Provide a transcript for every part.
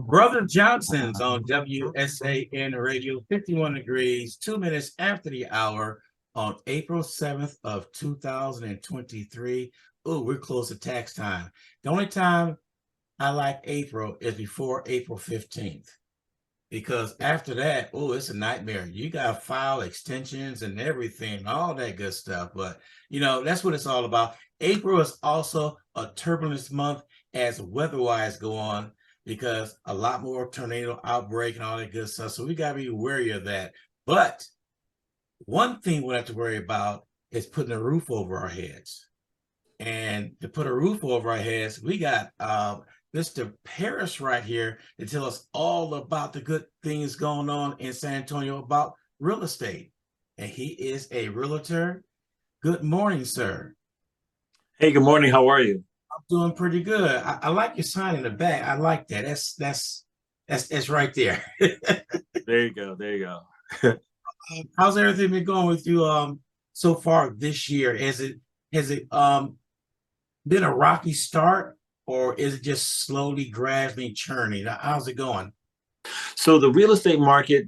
Brother Johnson's on WSAN Radio, 51 degrees, 2 minutes after the hour on April 7th of 2023. Oh, we're close to tax time. The only time I like April is before April 15th. Because after that, oh, it's a nightmare. You got to file extensions and everything, all that good stuff. But, that's what it's all about. April is also a turbulence month as weather-wise go on because a lot more tornado outbreak and all that good stuff. So we got to be wary of that. But one thing we have to worry about is putting a roof over our heads. And to put a roof over our heads, we got Mr. Paris right here to tell us all about the good things going on in San Antonio about real estate. And he is a realtor. Good morning, sir. Hey, good morning. How are you? I'm doing pretty good. I like your sign in the back. I like that. That's right there. There you go. There you go. How's everything been going with you so far this year? Has it been a rocky start, or is it just slowly, gradually churning? How's it going? So the real estate market,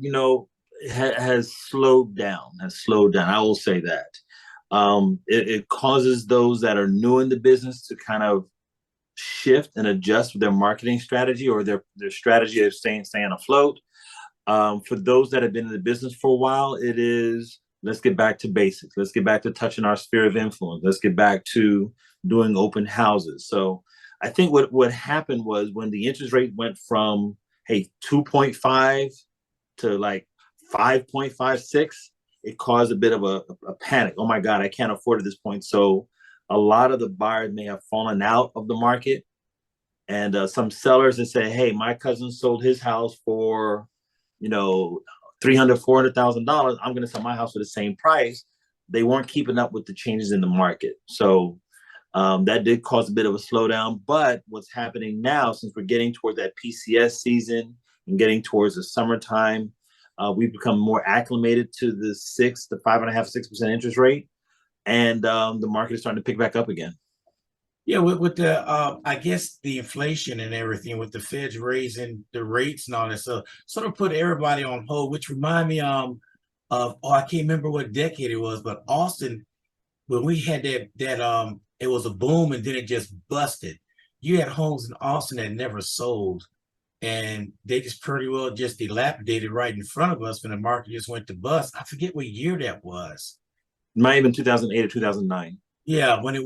has slowed down. Has slowed down. I will say that. It causes those that are new in the business to kind of shift and adjust their marketing strategy or their strategy of staying afloat. For those that have been in the business for a while, it is let's get back to basics. Let's get back to touching our sphere of influence. Let's get back to doing open houses. So I think what happened was when the interest rate went from 2.5 to like 5.56, it caused a bit of a panic. Oh my God, I can't afford at this point. So a lot of the buyers may have fallen out of the market. And some sellers that say, hey, my cousin sold his house for, $300,000, $400,000. I'm going to sell my house for the same price. They weren't keeping up with the changes in the market. So that did cause a bit of a slowdown. But what's happening now, since we're getting towards that PCS season and getting towards the summertime, we've become more acclimated to the 5.5%, 6% interest rate. And the market is starting to pick back up again. Yeah, with the I guess the inflation and everything, with the Feds raising the rates and all that, so sort of put everybody on hold, which remind me of I can't remember what decade it was, but Austin, when we had that it was a boom and then it just busted. You had homes in Austin that never sold, and they just pretty well just dilapidated right in front of us when the market just went to bust. I forget what year that was. It might have been 2008 or 2009. Yeah, when it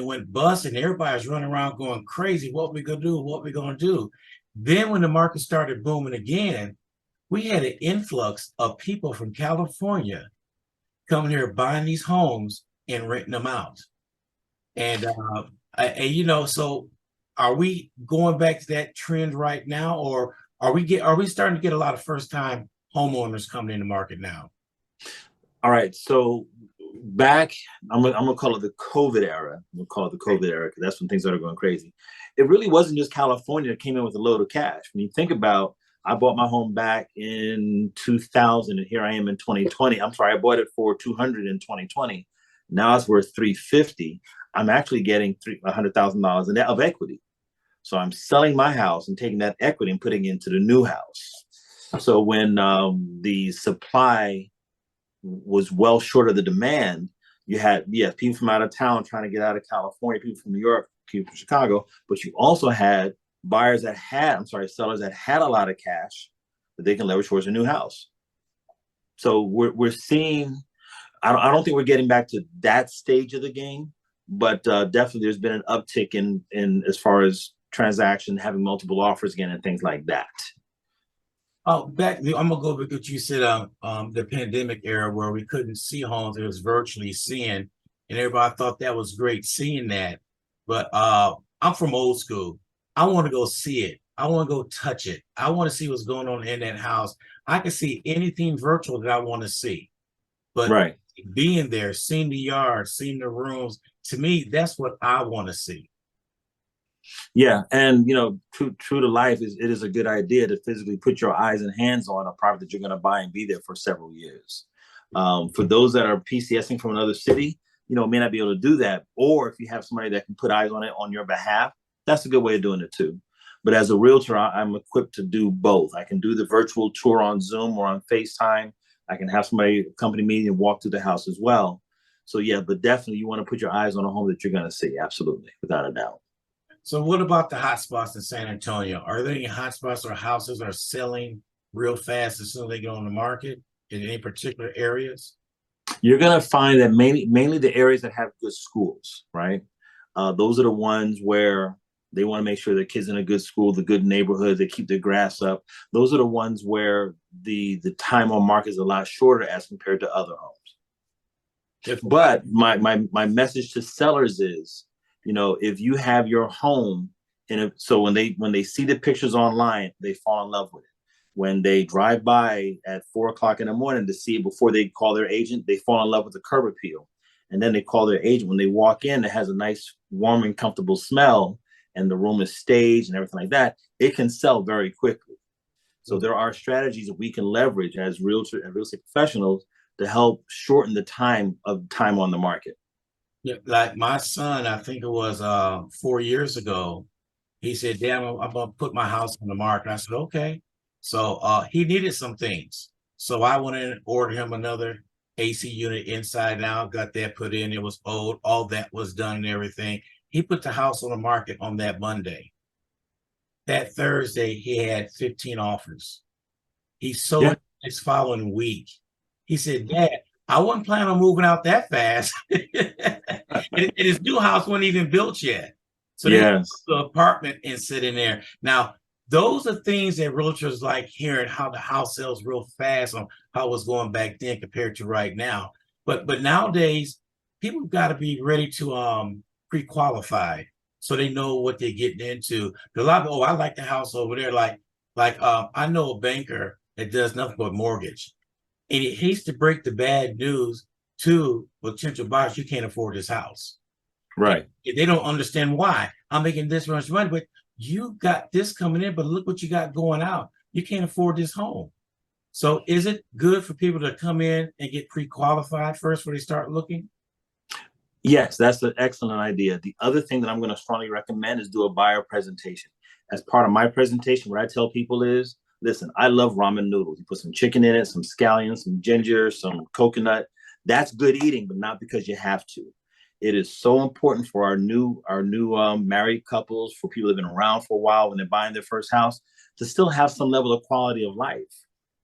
went bust and everybody was running around going crazy, what we gonna do? What we gonna do? Then when the market started booming again, we had an influx of people from California coming here buying these homes and renting them out. And so are we going back to that trend right now, or are we starting to get a lot of first time homeowners coming in the market now? All right. So back, I'm gonna call it the COVID era. I'm gonna call it the COVID era because that's when things started going crazy. It really wasn't just California that came in with a load of cash. When you think about, I bought my home back in 2000, and here I am in 2020. I'm sorry, I bought it for 200 in 2020. Now it's worth 350. I'm actually getting $100,000 of equity. So I'm selling my house and taking that equity and putting it into the new house. So when the supply was well short of the demand, you had people from out of town trying to get out of California, people from New York, people from Chicago, but you also had sellers that had a lot of cash that they can leverage towards a new house. So we're seeing, I don't think we're getting back to that stage of the game, but definitely there's been an uptick in as far as transaction, having multiple offers again and things like that. Oh, I'm gonna go with what you said. The pandemic era where we couldn't see homes, it was virtually seeing, and everybody thought that was great seeing that. But I'm from old school. I want to go see it. I want to go touch it. I want to see what's going on in that house. I can see anything virtual that I want to see, but Right. being there, seeing the yard, seeing the rooms, to me, that's what I want to see. Yeah, and true to life it is a good idea to physically put your eyes and hands on a property that you're going to buy and be there for several years. For those that are PCSing from another city, may not be able to do that. Or if you have somebody that can put eyes on it on your behalf, that's a good way of doing it too. But as a realtor, I'm equipped to do both. I can do the virtual tour on Zoom or on FaceTime. I can have somebody accompany me and walk through the house as well. So yeah, but definitely you want to put your eyes on a home that you're going to see. Absolutely, without a doubt. So what about the hot spots in San Antonio? Are there any hot spots or houses are selling real fast as soon as they get on the market in any particular areas? You're going to find that mainly the areas that have good schools, right? Those are the ones where they want to make sure their kids in a good school, the good neighborhood, they keep their grass up. Those are the ones where the time on market is a lot shorter as compared to other homes. But my message to sellers is, if you have your home so when they see the pictures online, they fall in love with it. When they drive by at 4 o'clock in the morning to see it before they call their agent, they fall in love with the curb appeal. And then they call their agent. When they walk in, it has a nice, warm and comfortable smell, and the room is staged and everything like that. It can sell very quickly. So there are strategies that we can leverage as realtor and real estate professionals to help shorten the time on the market. Yeah, like my son, I think it was 4 years ago. He said, "Damn, I'm gonna put my house on the market." I said, "Okay." So he needed some things. So I went in and ordered him another AC unit inside and out, got that put in. It was old, all that was done and everything. He put the house on the market on that Monday. That Thursday, he had 15 offers. He sold Yeah. it his following week. He said, "Dad, I wasn't planning on moving out that fast." And his new house wasn't even built yet. So they Yes. the apartment and sit in there. Now, those are things that realtors like hearing how the house sells real fast on how it was going back then compared to right now. But nowadays, people got to be ready to pre-qualify so they know what they're getting into. A lot of, oh, I like the house over there. I know a banker that does nothing but mortgage. And he hates to break the bad news to potential buyers. You can't afford this house. Right. And they don't understand why. I'm making this much money, but you got this coming in, but look what you got going out. You can't afford this home. So is it good for people to come in and get pre-qualified first before they start looking? Yes, that's an excellent idea. The other thing that I'm going to strongly recommend is do a buyer presentation. As part of my presentation, what I tell people is, listen, I love ramen noodles. You put some chicken in it, some scallions, some ginger, some coconut. That's good eating, but not because you have to. It is so important for our new married couples, for people that have been around for a while when they're buying their first house, to still have some level of quality of life.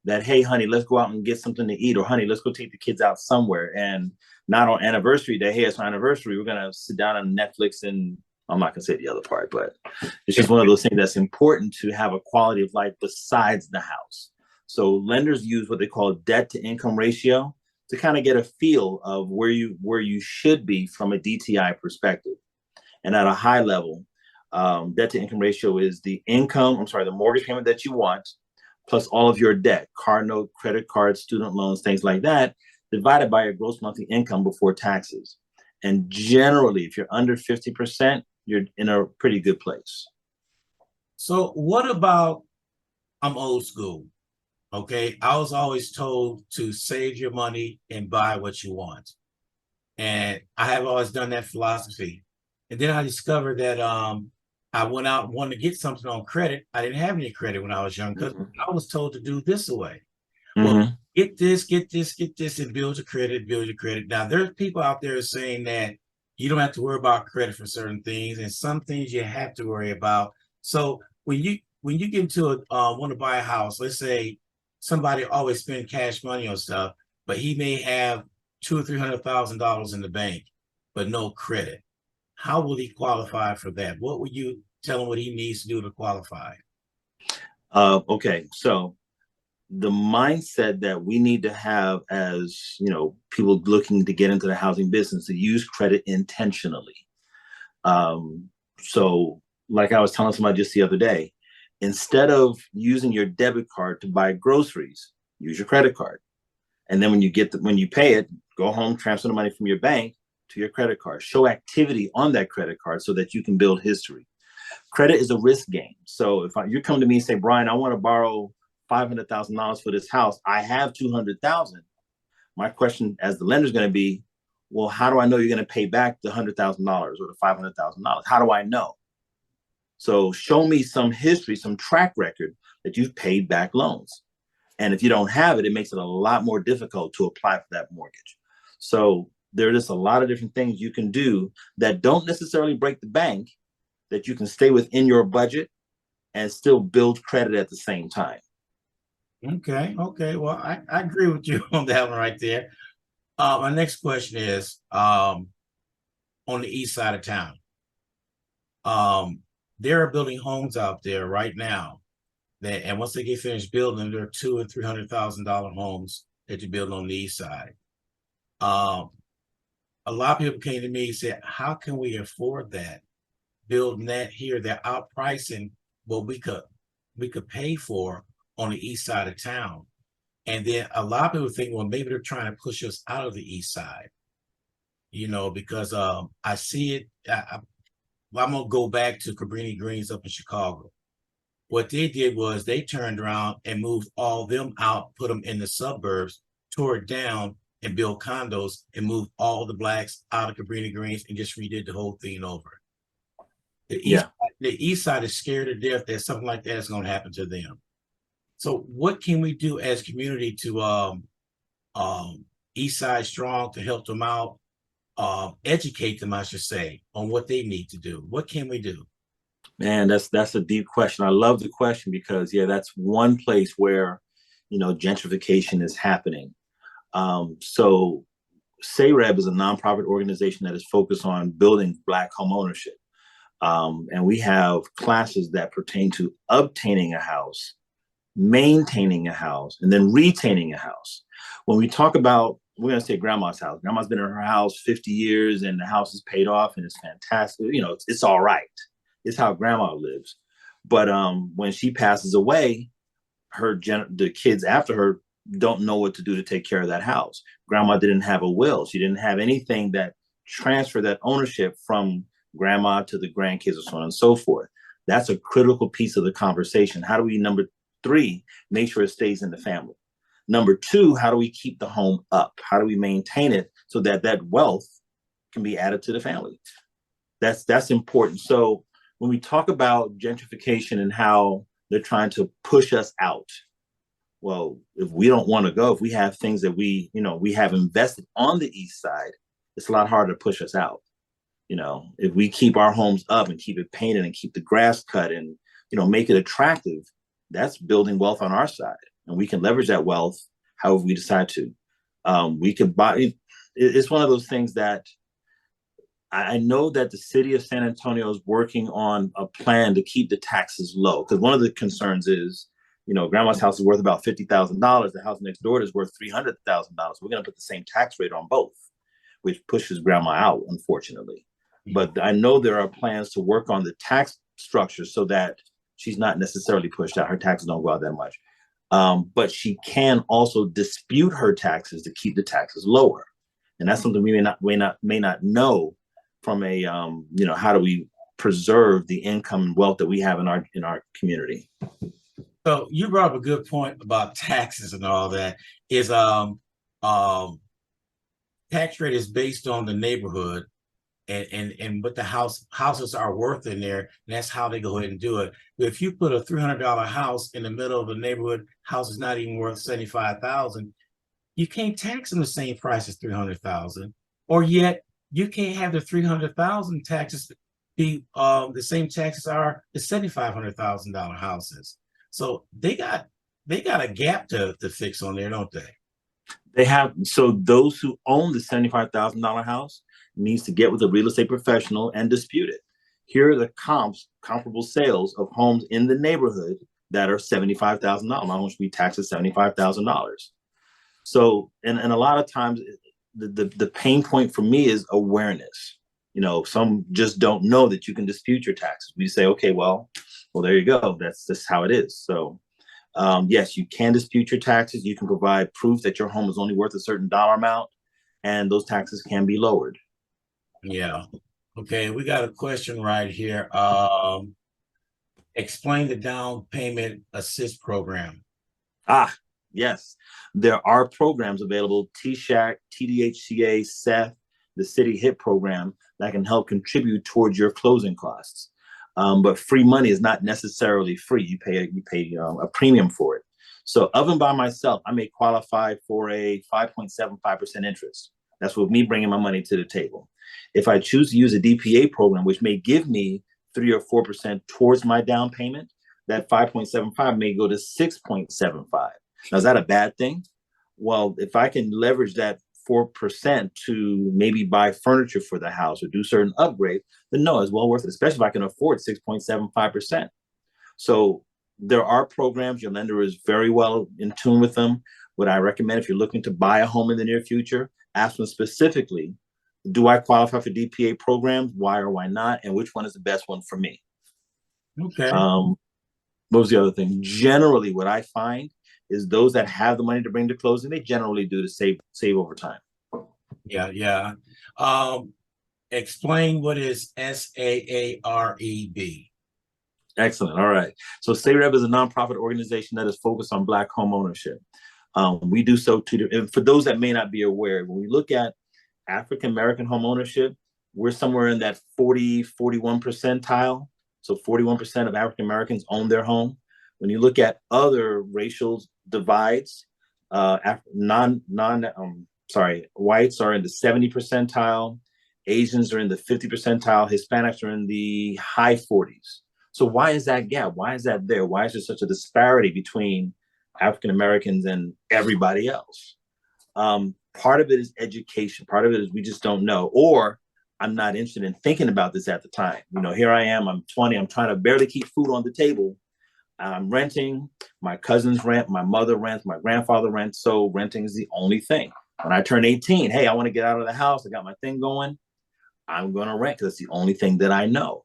That, hey, honey, let's go out and get something to eat, or honey, let's go take the kids out somewhere. And not on anniversary day, hey, it's our anniversary, we're gonna sit down on Netflix, and I'm not gonna say the other part, but it's just one of those things that's important to have a quality of life besides the house. So lenders use what they call debt to income ratio to kind of get a feel of where you should be from a DTI perspective. And at a high level, debt to income ratio is the mortgage payment that you want, plus all of your debt, car note, credit cards, student loans, things like that, divided by your gross monthly income before taxes. And generally, if you're under 50%, you're in a pretty good place. So what about, I'm old school. Okay. I was always told to save your money and buy what you want. And I have always done that philosophy. And then I discovered that I went out and wanted to get something on credit. I didn't have any credit when I was young because I was told to do this away. Well, get this, get this, get this, and build your credit, build your credit. Now, there's people out there saying that you don't have to worry about credit for certain things, and some things you have to worry about. So when you get into want to buy a house, let's say somebody always spend cash money on stuff, but he may have $200,000 or $300,000 in the bank, but no credit. How will he qualify for that? What would you tell him what he needs to do to qualify? Okay, so the mindset that we need to have as people looking to get into the housing business, to use credit intentionally. So like I was telling somebody just the other day, instead of using your debit card to buy groceries, use your credit card. And then when you pay it, go home, transfer the money from your bank to your credit card. Show activity on that credit card so that you can build history. Credit is a risk game. So if you come to me and say, Brian, I want to borrow $500,000 for this house, I have 200,000. My question as the lender is going to be, well, how do I know you're going to pay back the $100,000 or the $500,000? How do I know? So show me some history, some track record that you've paid back loans. And if you don't have it, it makes it a lot more difficult to apply for that mortgage. So there are just a lot of different things you can do that don't necessarily break the bank, that you can stay within your budget and still build credit at the same time. Okay. Okay. Well, I agree with you on that one right there. My next question is on the east side of town. They are building homes out there right now that, and once they get finished building, there are $200,000 and $300,000 homes that you build on the east side. A lot of people came to me and said, "How can we afford that? Building that here, they're outpricing what we could pay for on the east side of town." And then a lot of people think, well, maybe they're trying to push us out of the east side, because I see it. I'm gonna go back to Cabrini Greens up in Chicago. What they did was they turned around and moved all them out, put them in the suburbs, tore it down, and built condos, and moved all the blacks out of Cabrini Greens and just redid the whole thing over. Yeah. The east side is scared to death that something like that is going to happen to them. So what can we do as a community to east side strong to help them out, educate them, I should say, on what they need to do? What can we do? Man, that's a deep question. I love the question because that's one place where gentrification is happening. So SAREB is a nonprofit organization that is focused on building Black home ownership. And we have classes that pertain to obtaining a house, maintaining a house, and then retaining a house. When we talk about, we're going to say grandma's house. Grandma's been in her house 50 years and the house is paid off and it's fantastic. It's all right. It's how grandma lives. But when she passes away, the kids after her don't know what to do to take care of that house. Grandma didn't have a will. She didn't have anything that transferred that ownership from grandma to the grandkids or so on and so forth. That's a critical piece of the conversation. How do we, number 3, make sure it stays in the family? Number 2, how do we keep the home up? How do we maintain it so that that wealth can be added to the family? That's important. So when we talk about gentrification and how they're trying to push us out, well, if we don't want to go, if we have things that we have invested on the east side, it's a lot harder to push us out. If we keep our homes up and keep it painted and keep the grass cut and, make it attractive, that's building wealth on our side. And we can leverage that wealth however we decide to. We could buy, it's one of those things that I know that the city of San Antonio is working on a plan to keep the taxes low. Because one of the concerns is, grandma's house is worth about $50,000. The house next door is worth $300,000. We're going to put the same tax rate on both, which pushes grandma out, unfortunately. But I know there are plans to work on the tax structure so that she's not necessarily pushed out. Her taxes don't go out that much. But she can also dispute her taxes to keep the taxes lower. And that's something we may not know from a, how do we preserve the income and wealth that we have in our community. So you brought up a good point about taxes and all that. Is tax rate is based on the neighborhood and what the houses are worth in there, and that's how they go ahead and do it. If you put a $300 house in the middle of the neighborhood, house is not even worth $75,000. You can't tax them the same price as $300,000, or yet you can't have the $300,000 taxes be the same taxes are the $7,500,000 houses. So they got a gap to fix on there, don't they? They have. So those who own the $75,000 house needs to get with a real estate professional and dispute it. Here are the comparable sales of homes in the neighborhood that are $75,000. My home should be taxed at $75,000. So, and a lot of times the pain point for me is awareness. Some just don't know that you can dispute your taxes. We say, okay, well, there you go. That's just how it is. So, yes, you can dispute your taxes. You can provide proof that your home is only worth a certain dollar amount, and those taxes can be lowered. Yeah. Okay, we got a question right here. Explain the down payment assist program. Yes, there are programs available, TSHAC, TDHCA, SEF, the City HIP program that can help contribute towards your closing costs. But free money is not necessarily free. You pay a premium for it. So of and by myself, I may qualify for a 5.75% interest. That's with me bringing my money to the table. If I choose to use a DPA program, which may give me 3 or 4% towards my down payment, that 5.75 may go to 6.75. Now, is that a bad thing? Well, if I can leverage that 4% to maybe buy furniture for the house or do certain upgrades, then no, it's well worth it, especially if I can afford 6.75%. So there are programs, your lender is very well in tune with them. What I recommend if you're looking to buy a home in the near future, ask them specifically, do I qualify for DPA programs? Why or why not? And which one is the best one for me? Okay. What was the other thing? Generally, what I find is those that have the money to bring to closing, they generally do to save over time. Yeah, yeah. Explain what is SAAREB. Excellent. All right. So SAREB is a nonprofit organization that is focused on Black home ownership. We do so and for those that may not be aware, when we look at African American home ownership, we're somewhere in that 41 percentile. So 41% of African Americans own their home. When you look at other racial divides, whites are in the 70 percentile, Asians are in the 50 percentile, Hispanics are in the high 40s. So why is that gap? Why is that there? Why is there such a disparity between African Americans and everybody else? Part of it is education. Part of it is we just don't know, or I'm not interested in thinking about this at the time. Here I am, I'm 20, I'm trying to barely keep food on the table. I'm renting, my cousins rent, my mother rents, my grandfather rents, so renting is the only thing. When I turn 18, hey, I want to get out of the house, I got my thing going, I'm going to rent because it's the only thing that I know.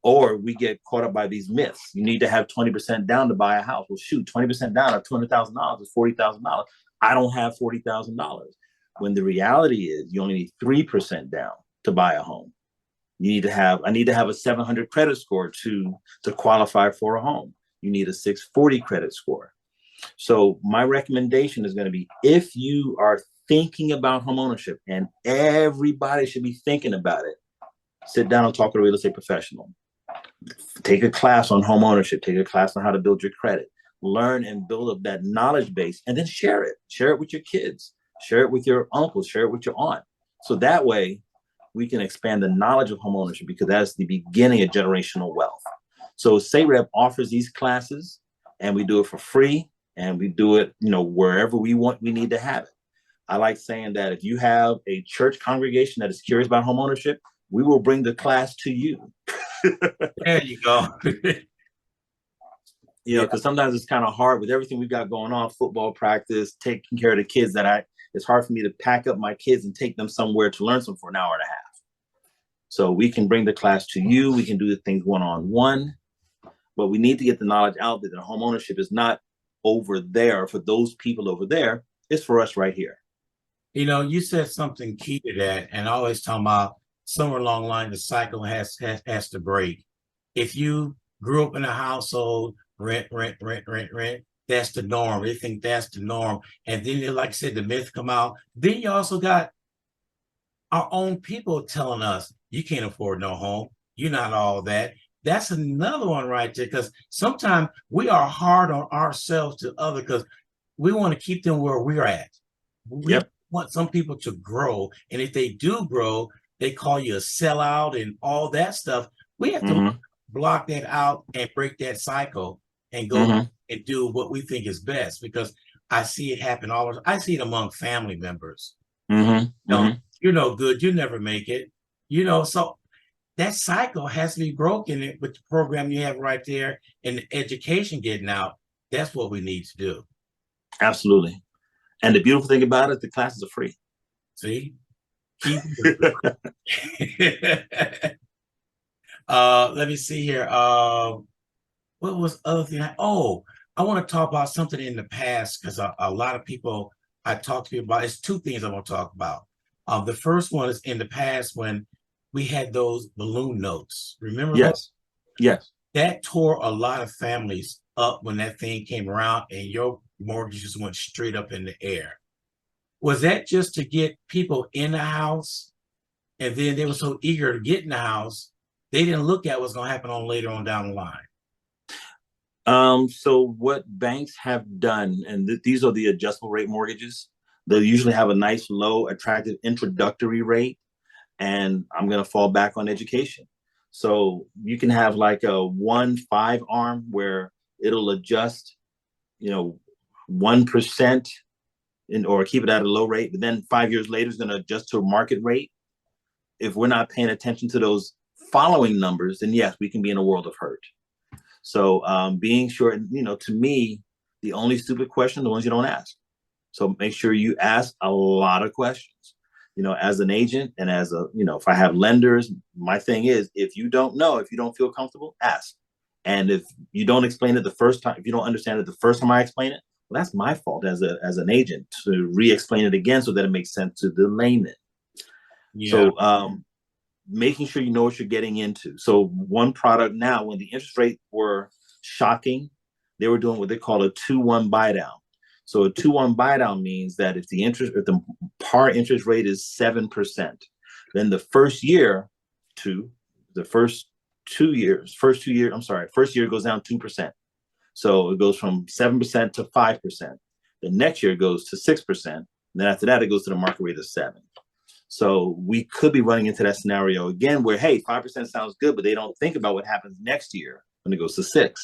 Or we get caught up by these myths. You need to have 20% down to buy a house. Well, shoot, 20% down of $200,000 is $40,000. I don't have $40,000. When the reality is you only need 3% down to buy a home. I need to have a 700 credit score to qualify for a home. You need a 640 credit score. So my recommendation is going to be, if you are thinking about home ownership, and everybody should be thinking about it, sit down and talk to a real estate professional. Take a class on home ownership. Take a class on how to build your credit. Learn and build up that knowledge base, and then share it. Share it with your kids. Share it with your uncles. Share it with your aunt. So that way, we can expand the knowledge of home ownership, because that's the beginning of generational wealth. So SAREB offers these classes, and we do it for free, and we do it, wherever we need to have it. I like saying that if you have a church congregation that is curious about home ownership, we will bring the class to you. There you go. Because sometimes it's kind of hard with everything we've got going on, football practice, taking care of the kids, it's hard for me to pack up my kids and take them somewhere to learn something for an hour and a half. So we can bring the class to you. We can do the things one-on-one, but we need to get the knowledge out there that home ownership is not over there for those people over there. It's for us right here. You said something key to that, and I always talk about somewhere along the line, the cycle has to break. If you grew up in a household, rent, that's the norm. They think that's the norm. And then, like I said, the myth come out. Then you also got our own people telling us, you can't afford no home. You're not all that. That's another one right there, because sometimes we are hard on ourselves to others because we want to keep them where we're at. We want some people to grow. And if they do grow, they call you a sellout and all that stuff. We have to block that out and break that cycle and go and do what we think is best, because I see it happen all the time. I see it among family members. You're no good, you never make it. So that cycle has to be broken with the program you have right there and the education getting out. That's what we need to do. Absolutely. And the beautiful thing about it, the classes are free. See? Let me see here. What was the other thing? I want to talk about something in the past, because a lot of people I talk to people about. It's two things I want to talk about. The first one is in the past when we had those balloon notes. Remember? Yes. That tore a lot of families up when that thing came around, and your mortgages went straight up in the air. Was that just to get people in the house, and then they were so eager to get in the house they didn't look at what's going to happen on later on down the line. So what banks have done, and these are the adjustable rate mortgages. They usually have a nice, low, attractive introductory rate, and I'm going to fall back on education. So you can have like a 1-5 arm where it'll adjust, 1% or keep it at a low rate, but then 5 years later it's going to adjust to a market rate. If we're not paying attention to those following numbers, then yes, we can be in a world of hurt. So being sure, to me, the only stupid question, the ones you don't ask. So make sure you ask a lot of questions. As an agent and as if I have lenders, my thing is, if you don't know, if you don't feel comfortable, ask. And if you don't explain it the first time, if you don't understand it the first time I explain it, well, that's my fault as an agent to re-explain it again so that it makes sense to the layman. Yeah. So making sure you know what you're getting into. So one product now, when the interest rates were shocking, they were doing what they call a 2-1 buy down. So a 2-1 buy down means that if the par interest rate is 7%, then the first year goes down 2%. So it goes from 7% to 5%. The next year it goes to 6%. And then after that, it goes to the market rate of 7%. So we could be running into that scenario again where, hey, 5% sounds good, but they don't think about what happens next year when it goes to 6%.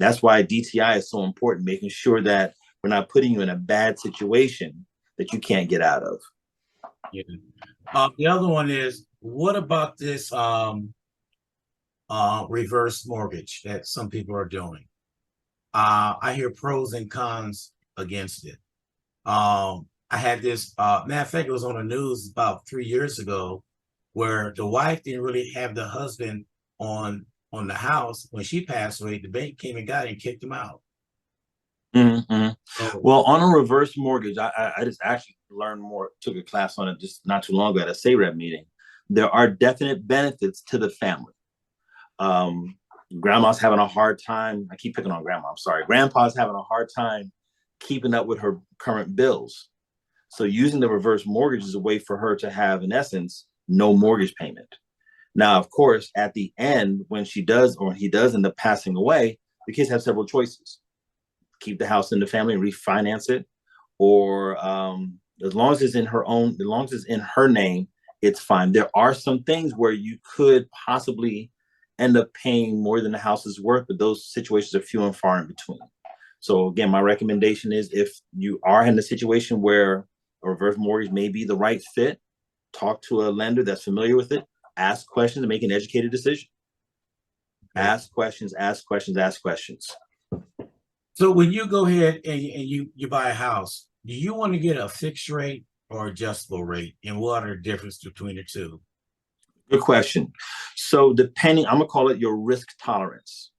That's why DTI is so important, making sure that we're not putting you in a bad situation that you can't get out of. Yeah. The other one is, what about this reverse mortgage that some people are doing? I hear pros and cons against it. I had this, matter of fact, it was on the news about 3 years ago, where the wife didn't really have the husband on the house. When she passed away, the bank came and got him and kicked him out. Mm-hmm. So, well, on a reverse mortgage, I just actually learned more, took a class on it just not too long ago at a SAREP meeting. There are definite benefits to the family. Grandma's having a hard time. I keep picking on grandma. I'm sorry. Grandpa's having a hard time keeping up with her current bills. So using the reverse mortgage is a way for her to have, in essence, no mortgage payment. Now, of course, at the end, when she does or he does end up passing away, the kids have several choices. Keep the house in the family and refinance it, or as long as it's in her name, it's fine. There are some things where you could possibly end up paying more than the house is worth, but those situations are few and far in between. So again, my recommendation is, if you are in a situation where a reverse mortgage may be the right fit, talk to a lender that's familiar with it, ask questions, and make an educated decision. Okay. Ask questions. So when you go ahead and you buy a house, do you want to get a fixed rate or adjustable rate? And what are the difference between the two? Good question. So depending, I'm going to call it your risk tolerance.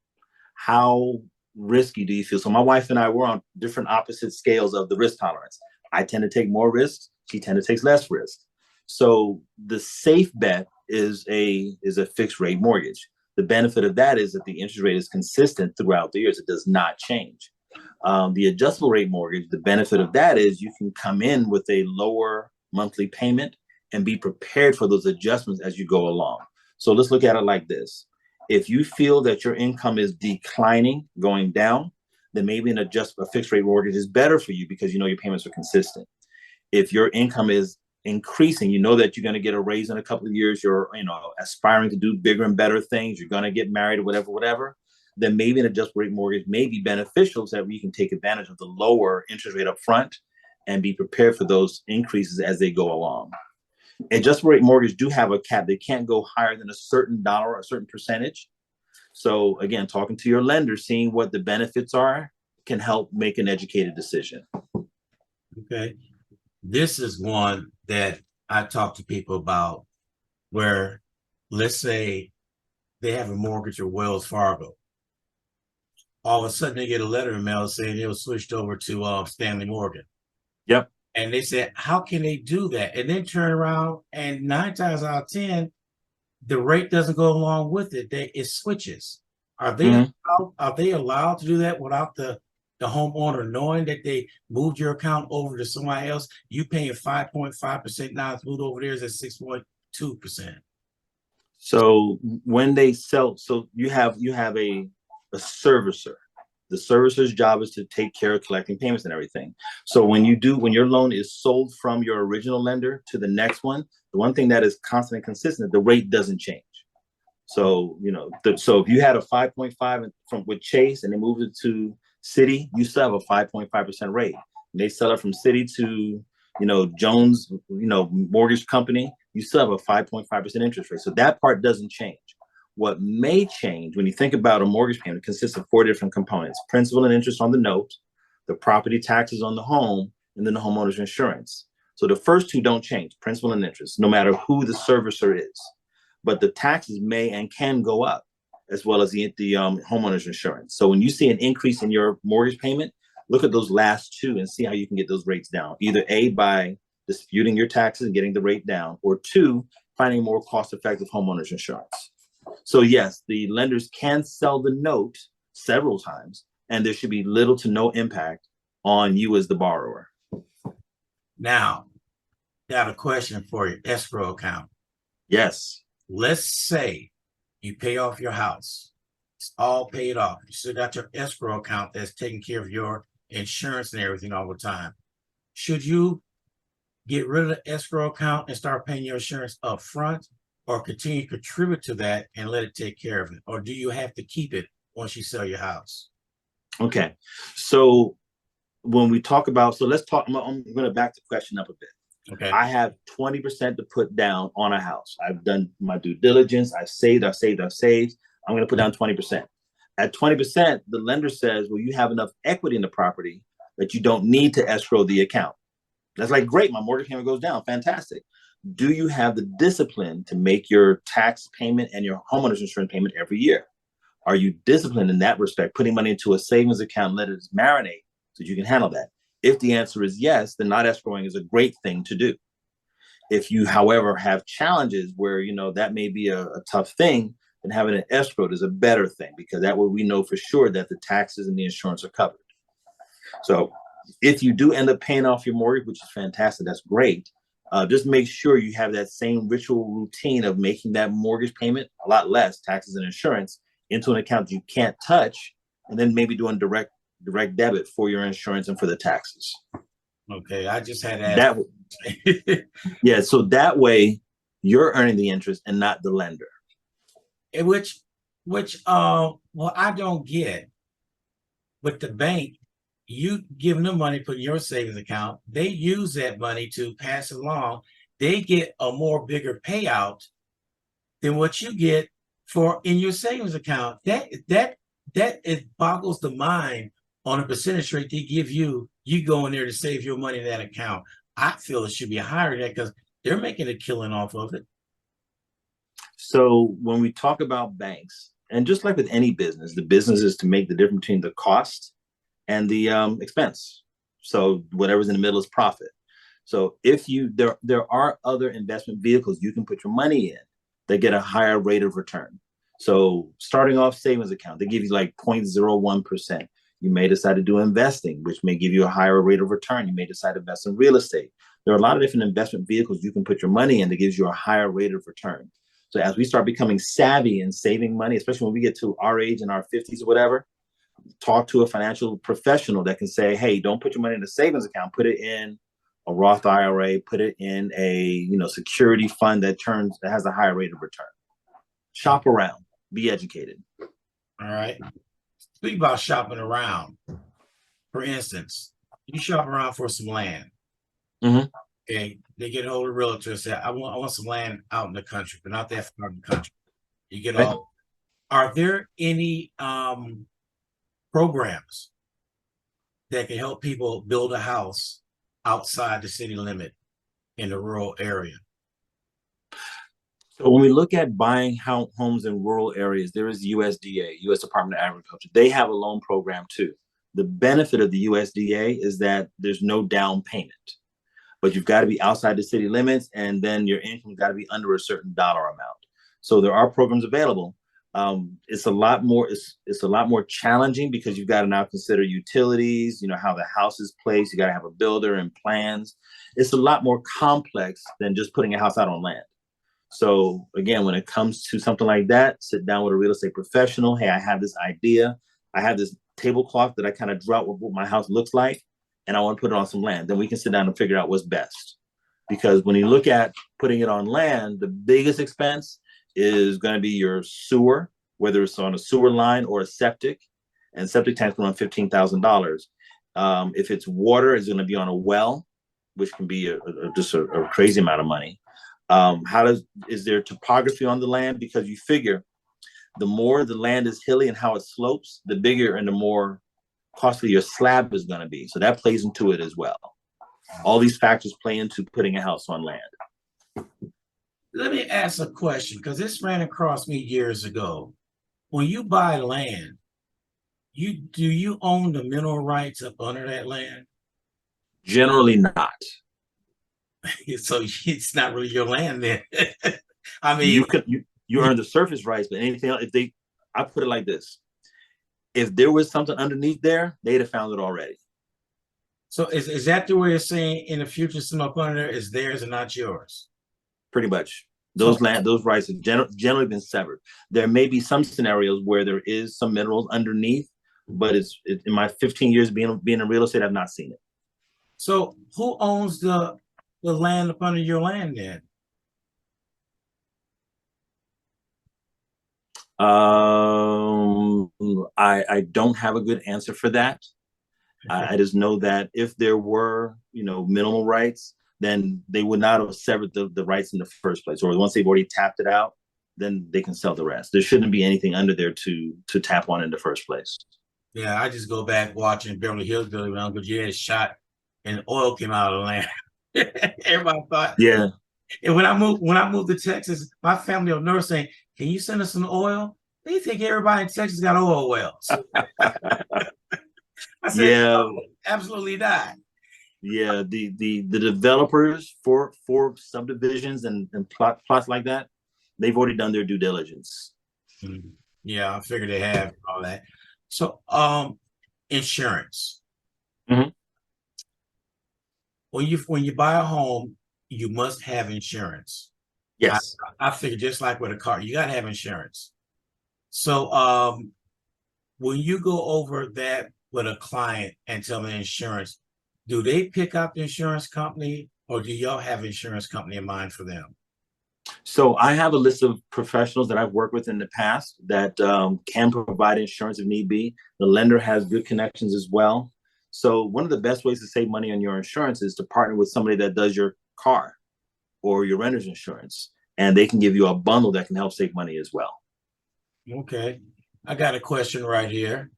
How risky do you feel? So my wife and I were on different opposite scales of the risk tolerance. I tend to take more risks. She tends to take less risk. So the safe bet is a fixed rate mortgage. The benefit of that is that the interest rate is consistent throughout the years. It does not change. The adjustable rate mortgage, the benefit of that is you can come in with a lower monthly payment and be prepared for those adjustments as you go along. So let's look at it like this. If you feel that your income is declining, going down, then maybe a fixed rate mortgage is better for you because your payments are consistent. If your income is increasing, that you're going to get a raise in a couple of years, you're aspiring to do bigger and better things, you're going to get married or whatever, then maybe an adjustable rate mortgage may be beneficial so that we can take advantage of the lower interest rate up front and be prepared for those increases as they go along. Adjustable rate mortgage do have a cap. They can't go higher than a certain dollar or a certain percentage. So again, talking to your lender, seeing what the benefits are can help make an educated decision. Okay. This is one that I talk to people about, where let's say they have a mortgage with Wells Fargo. All of a sudden they get a letter in mail saying they were switched over to Stanley Morgan. Yep. And they said, how can they do that? And then turn around, and 9 times out of 10, the rate doesn't go along with it. It switches. Are they allowed to do that without the homeowner knowing that they moved your account over to somebody else? You paying 5.5%, now it's moved over there is at 6.2%. So when they sell, so you have a servicer. The servicer's job is to take care of collecting payments and everything. So when your loan is sold from your original lender to the next one, the one thing that is constant and consistent, the rate doesn't change. So, so if you had a 5.5 from with Chase and they moved it to Citi, you still have a 5.5% rate. And they sell it from Citi to, Jones, mortgage company, you still have a 5.5% interest rate. So that part doesn't change. What may change when you think about a mortgage payment, it consists of 4 different components: principal and interest on the note, the property taxes on the home, and then the homeowner's insurance. So the first two don't change, principal and interest, no matter who the servicer is. But the taxes may and can go up, as well as the homeowner's insurance. So when you see an increase in your mortgage payment, look at those last two and see how you can get those rates down. Either A, by disputing your taxes and getting the rate down, or two, finding a more cost-effective homeowner's insurance. So yes, the lenders can sell the note several times, and there should be little to no impact on you as the borrower. Now, got a question for your escrow account. Yes. Let's say you pay off your house. It's all paid off. You still got your escrow account that's taking care of your insurance and everything all the time. Should you get rid of the escrow account and start paying your insurance up front, or continue to contribute to that and let it take care of it? Or do you have to keep it once you sell your house? Okay. So when we talk about, let's talk, I'm going to back the question up a bit. Okay. I have 20% to put down on a house. I've done my due diligence. I've saved. I'm going to put down 20%. At 20%, the lender says, well, you have enough equity in the property that you don't need to escrow the account. That's like, great, my mortgage payment goes down. Fantastic. Do you have the discipline to make your tax payment and your homeowner's insurance payment every year? Are you disciplined in that respect, putting money into a savings account, let it marinate so you can handle that? If the answer is yes, then not escrowing is a great thing to do. If you, however, have challenges where, that may be a tough thing, then having an escrow is a better thing, because that way we know for sure that the taxes and the insurance are covered. So if you do end up paying off your mortgage, which is fantastic, that's great. Just make sure you have that same ritual routine of making that mortgage payment, a lot less taxes and insurance, into an account you can't touch, and then maybe doing direct debit for your insurance and for the taxes. Okay, I just had that. Yeah, so that way you're earning the interest and not the lender. Which well, I don't get. With the bank, you giving them money, put in your savings account, they use that money to pass it along. They get a more bigger payout than what you get for in your savings account. That it boggles the mind on a percentage rate they give you. You go in there to save your money in that account. I feel it should be higher than that, because they're making a killing off of it. So when we talk about banks, and just like with any business, the business is to make the difference between the cost and the expense. So whatever's in the middle is profit. So if there are other investment vehicles you can put your money in that get a higher rate of return. So starting off savings account, they give you like 0.01%. You may decide to do investing, which may give you a higher rate of return. You may decide to invest in real estate. There are a lot of different investment vehicles you can put your money in that gives you a higher rate of return. So as we start becoming savvy and saving money, especially when we get to our age in our 50s or whatever, talk to a financial professional that can say, hey, don't put your money in a savings account, put it in a Roth IRA, put it in a security fund that has a higher rate of return. Shop around, be educated. All right. Speak about shopping around. For instance, you shop around for some land. Mm-hmm. Okay, they get a hold of a realtor and say, I want some land out in the country, but not that far in the country. You get Right. all. Are there any programs that can help people build a house outside the city limit in the rural area? So when we look at buying homes in rural areas, there is USDA, U.S. Department of Agriculture. They have a loan program too. The benefit of the USDA is that there's no down payment, but you've got to be outside the city limits, and then your income got to be under a certain dollar amount. So there are programs available. It's a lot more challenging because you've got to now consider utilities, how the house is placed. You got to have a builder and plans. It's a lot more complex than just putting a house out on land. So again, when it comes to something like that, sit down with a real estate professional. Hey, I have this idea. I have this tablecloth that I kind of draw out what my house looks like, and I want to put it on some land. Then we can sit down and figure out what's best. Because when you look at putting it on land, the biggest expense is going to be your sewer, whether it's on a sewer line or a septic, and septic tanks around $15,000. If it's water, it's going to be on a well, which can be just a crazy amount of money. Is there topography on the land? Because you figure the more the land is hilly and how it slopes, the bigger and the more costly your slab is going to be. So that plays into it as well. All these factors play into putting a house on land. Let me ask a question, because this ran across me years ago. When you buy land, do you own the mineral rights up under that land? Generally not. So it's not really your land then. I mean, you earn the surface rights, but anything else, I put it like this: if there was something underneath there, they'd have found it already. So is that the way of saying in the future, some up under there is theirs and not yours? Pretty much. Those rights have generally been severed. There may be some scenarios where there is some minerals underneath, but it's in my 15 years being in real estate, I've not seen it. So who owns the land up under your land then? I don't have a good answer for that. I just know that if there were, minimal rights, then they would not have severed the rights in the first place. Or once they've already tapped it out, then they can sell the rest. There shouldn't be anything under there to tap on in the first place. Yeah, I just go back watching Beverly Hills Billy when Uncle Jed shot and oil came out of the land. Everybody thought, yeah. And when I moved to Texas, my family of nurse saying, "Can you send us some oil?" They think everybody in Texas got oil wells. I said, yeah, no, absolutely not. Yeah, the developers for subdivisions and plots like that, they've already done their due diligence. Yeah, I figured they have all that. So, insurance. Mm-hmm. When you buy a home, you must have insurance. Yes. I figure just like with a car, you got to have insurance. So, when you go over that with a client and tell them insurance, do they pick up the insurance company, or do y'all have insurance company in mind for them? So I have a list of professionals that I've worked with in the past that can provide insurance if need be. The lender has good connections as well. So one of the best ways to save money on your insurance is to partner with somebody that does your car or your renter's insurance, and they can give you a bundle that can help save money as well. Okay. I got a question right here.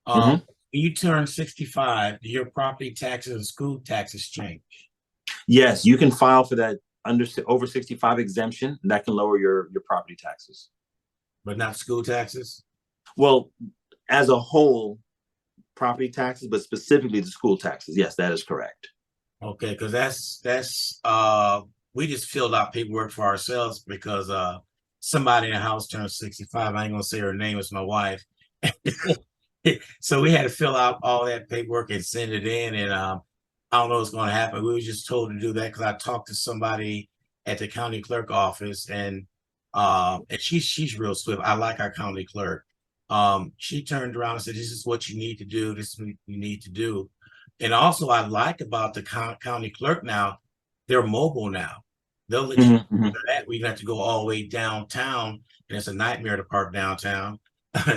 Mm-hmm. When you turn 65, do your property taxes and school taxes change? Yes, you can file for that over 65 exemption, and that can lower your property taxes. But not school taxes? Well, as a whole, property taxes, but specifically the school taxes. Yes, that is correct. Okay, because that's we just filled out paperwork for ourselves because somebody in the house turned 65. I ain't gonna say her name, it's my wife. So we had to fill out all that paperwork and send it in, and I don't know what's going to happen. We were just told to do that because I talked to somebody at the county clerk office, and she's real swift. I like our county clerk. She turned around and said, "This is what you need to do. This is what you need to do." And also, I like about the county clerk now, they're mobile now. They'll let you do that. We have to go all the way downtown, and it's a nightmare to park downtown.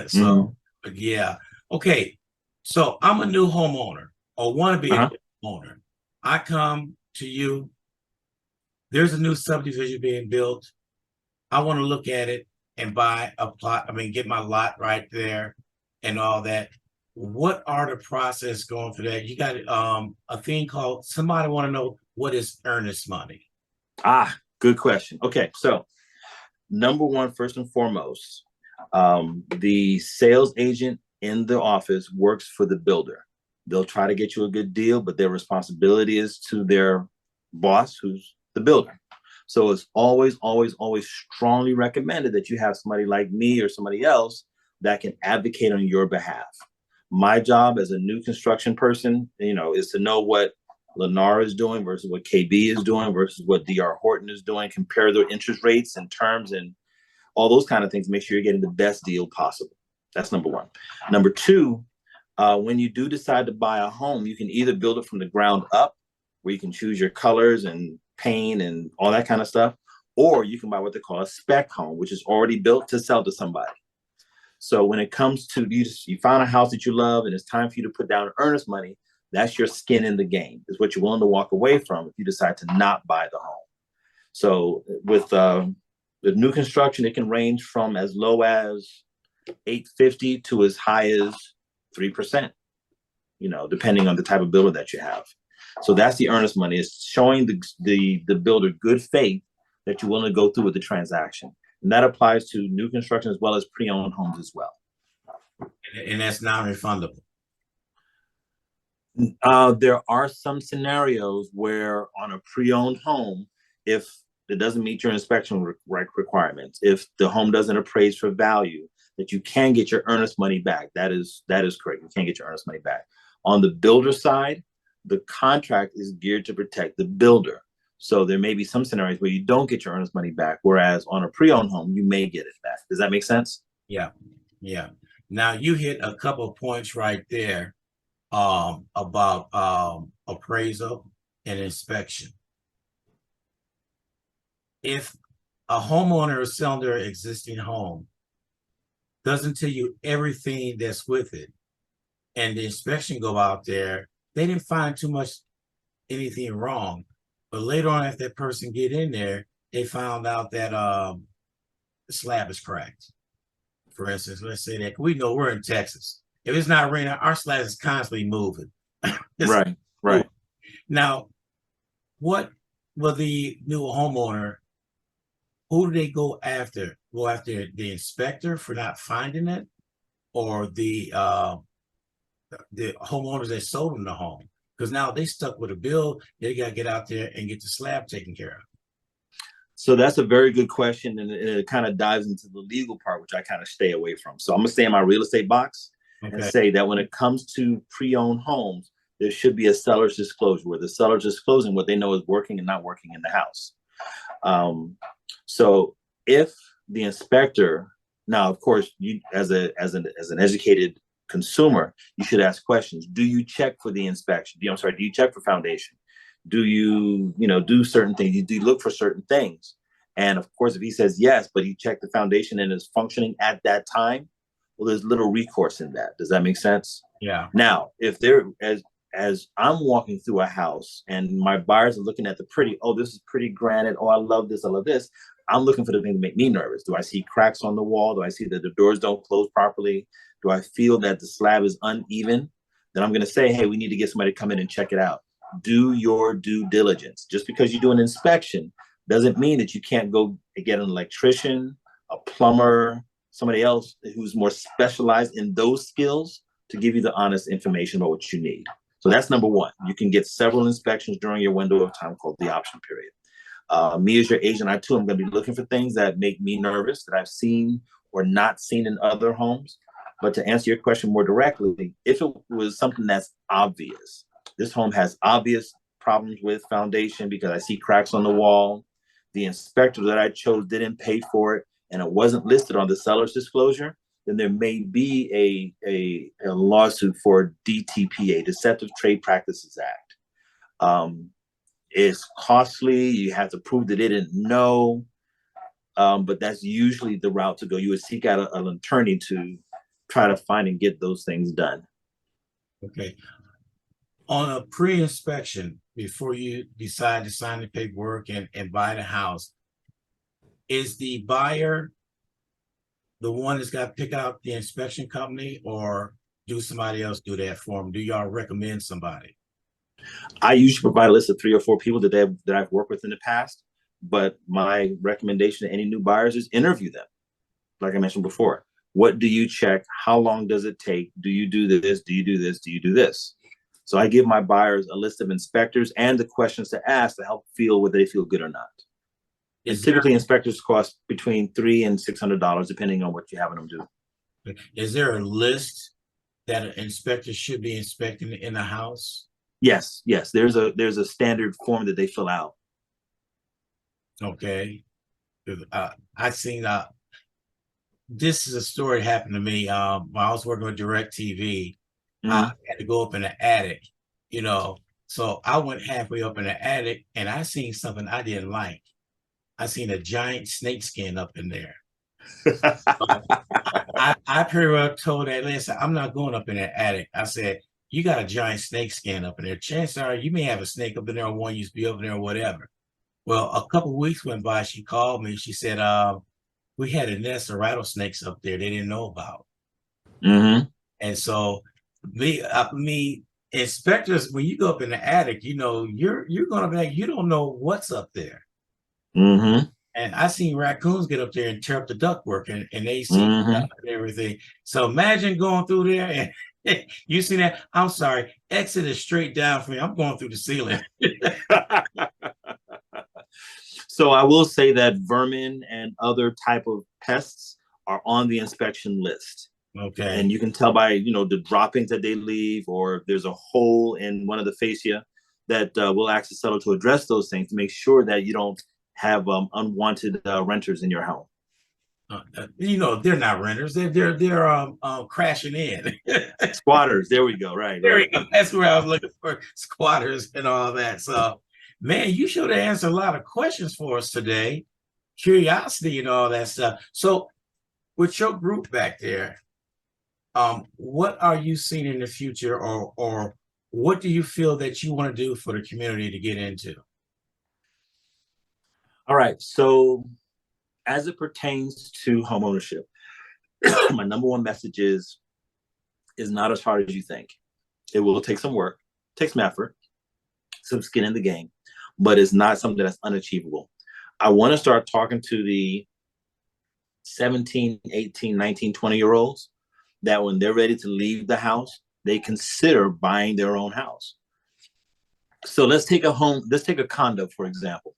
So, but yeah. Okay, so I'm a new homeowner or want to be a homeowner. I come to you. There's a new subdivision being built. I want to look at it and buy a plot. I mean, get my lot right there and all that. What are the process going for that? You got a thing called, somebody want to know, what is earnest money? Good question. Okay, so number one, first and foremost, the sales agent in the office works for the builder. They'll try to get you a good deal, but their responsibility is to their boss, who's the builder. So it's always, always, always strongly recommended that you have somebody like me or somebody else that can advocate on your behalf. My job as a new construction person, is to know what Lennar is doing versus what KB is doing versus what DR Horton is doing. Compare their interest rates and terms and all those kind of things. Make sure you're getting the best deal possible. That's number one. Number two, when you do decide to buy a home, you can either build it from the ground up, where you can choose your colors and paint and all that kind of stuff, or you can buy what they call a spec home, which is already built to sell to somebody. So when it comes to you found a house that you love and it's time for you to put down earnest money, that's your skin in the game. Is what you're willing to walk away from if you decide to not buy the home. So with the new construction, it can range from as low as 850 to as high as 3%, depending on the type of builder that you have. So that's the earnest money. It's showing the builder good faith that you're willing to go through with the transaction. And that applies to new construction as well as pre-owned homes as well. And that's non-refundable. There are some scenarios where on a pre-owned home, if it doesn't meet your inspection requirements, if the home doesn't appraise for value, that you can get your earnest money back. That is correct. You can get your earnest money back. On the builder side, the contract is geared to protect the builder. So there may be some scenarios where you don't get your earnest money back, whereas on a pre-owned home, you may get it back. Does that make sense? Yeah. Now you hit a couple of points right there about appraisal and inspection. If a homeowner is selling their existing home, doesn't tell you everything that's with it, and the inspection go out there, they didn't find too much anything wrong. But later on, if that person get in there, they found out that the slab is cracked. For instance, let's say that we know we're in Texas. If it's not raining, our slab is constantly moving. Right. Now, what will the new homeowner, who do they go after? Go after the inspector for not finding it, or the homeowners that sold them the home? Because now they stuck with a bill. They got to get out there and get the slab taken care of. So that's a very good question, and it kind of dives into the legal part, which I kind of stay away from. So I'm gonna stay in my real estate box and say that when it comes to pre-owned homes, there should be a seller's disclosure where the seller's disclosing what they know is working and not working in the house. So if the inspector, now of course, you as an educated consumer, you should ask questions. Do you check for the inspection? Do you check for foundation? Do you, do certain things? Do you look for certain things? And of course, if he says yes, but he checked the foundation and is functioning at that time, well, there's little recourse in that. Does that make sense? Yeah. Now, if as I'm walking through a house and my buyers are looking at the pretty, oh, this is pretty granite. Oh, I love this. I'm looking for the thing to make me nervous. Do I see cracks on the wall? Do I see that the doors don't close properly? Do I feel that the slab is uneven? Then I'm going to say, hey, we need to get somebody to come in and check it out. Do your due diligence. Just because you do an inspection doesn't mean that you can't go get an electrician, a plumber, somebody else who's more specialized in those skills to give you the honest information about what you need. So that's number one. You can get several inspections during your window of time called the option period. Me as your agent, I too am going to be looking for things that make me nervous, that I've seen or not seen in other homes. But to answer your question more directly, if it was something that's obvious, this home has obvious problems with foundation because I see cracks on the wall, the inspector that I chose didn't pay for it, and it wasn't listed on the seller's disclosure, then there may be a lawsuit for DTPA, Deceptive Trade Practices Act. It's costly. You have to prove that they didn't know, but that's usually the route to go. You would seek out an attorney to try to find and get those things done. Okay. On a pre-inspection, before you decide to sign the paperwork and buy the house, is the buyer the one that's got to pick out the inspection company, or do somebody else do that for them? Do y'all recommend somebody? I usually provide a list of 3 or 4 people that I've worked with in the past, but my recommendation to any new buyers is interview them. Like I mentioned before, what do you check? How long does it take? Do you do this? Do you do this? Do you do this? So I give my buyers a list of inspectors and the questions to ask to help feel whether they feel good or not. And typically inspectors cost between $300 and $600, depending on what you have them do. Is there a list that an inspector should be inspecting in the house? Yes, yes. There's a standard form that they fill out. Okay. I seen this is a story happened to me. When I was working with DirecTV, I Hmm. had to go up in the attic, you know. So I went halfway up in the attic and I seen something I didn't like. I seen a giant snake skin up in there. So I pretty well told that listen, I'm not going up in that attic. I said, you got a giant snake skin up in there. Chances are you may have a snake up in there or one used to be up in there or whatever. Well, a couple of weeks went by. She called me. She said, we had a nest of rattlesnakes up there they didn't know about. Hmm. And so me inspectors, when you go up in the attic, you're gonna be like, you don't know what's up there. Hmm. And I seen raccoons get up there and tear up the ductwork and they see Hmm. and everything. So imagine going through there and you see that. I'm sorry, exit is straight down for me. I'm going through the ceiling. So I will say that vermin and other type of pests are on the inspection list. And Okay. you can tell by the droppings that they leave, or if there's a hole in one of the fascia, that we'll ask the seller to address those things to make sure that you don't have unwanted renters in your home. They're not renters. They're crashing in. Squatters, there we go. Right, There right. we go. That's where I was looking for squatters and all that. So, man, you should have answered a lot of questions for us today. Curiosity and all that stuff. So, with your group back there, what are you seeing in the future, or what do you feel that you want to do for the community to get into? All right. So as it pertains to homeownership, my number one message is not as hard as you think. It will take some work, take some effort, some skin in the game, but it's not something that's unachievable. I want to start talking to the 17, 18, 19, 20-year olds that when they're ready to leave the house, they consider buying their own house. So let's take a condo, for example.